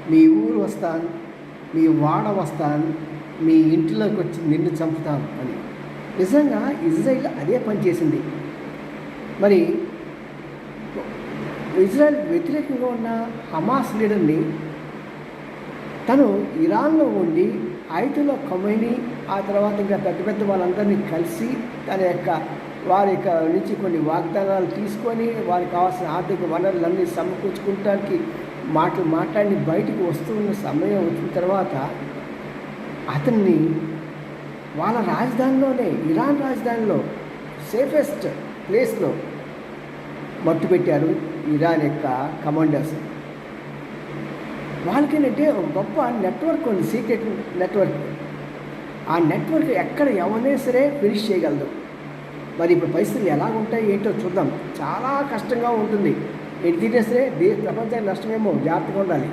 మీ ఊరు వస్తాను, మీ వాడ వస్తాను, మీ ఇంటిలోకి వచ్చి నిన్ను చంపుతాను అని. నిజంగా ఇజ్రాయిల్ అదే పని చేసింది. మరి ఇజ్రాయెల్ వ్యతిరేకంగా ఉన్న హమాస్ లీడర్ని తను ఇరాన్లో ఉండి ఐతుల్లా ఖొమైనీ, ఆ తర్వాత ఇంకా పెద్ద పెద్ద వాళ్ళందరినీ కలిసి వారి నుంచి కొన్ని వాగ్దానాలు తీసుకొని వారికి కావాల్సిన ఆర్థిక వనరులన్నీ సమకూర్చుకోవడానికి మాట్లాడి బయటికి వస్తున్న సమయం వచ్చిన తర్వాత అతన్ని వాళ్ళ రాజధానిలోనే, ఇరాన్ రాజధానిలో సేఫెస్ట్ ప్లేస్లో మట్టుపెట్టారు ఇరాన్ కమాండర్స్. వాళ్ళకేంటంటే ఒక గొప్ప నెట్వర్క్ ఉంది, సీక్రెట్ నెట్వర్క్. ఆ నెట్వర్క్ ఎక్కడ ఎవరైనా సరే ఫినిష్ చేయగలదు. మరి ఇప్పుడు పరిస్థితులు ఎలా ఉంటాయి ఏంటో చూద్దాం. చాలా కష్టంగా ఉంటుంది. ఎటు తిరిగినా సరే ప్రపంచానికి నష్టమేమో, జాగ్రత్తగా ఉండాలి.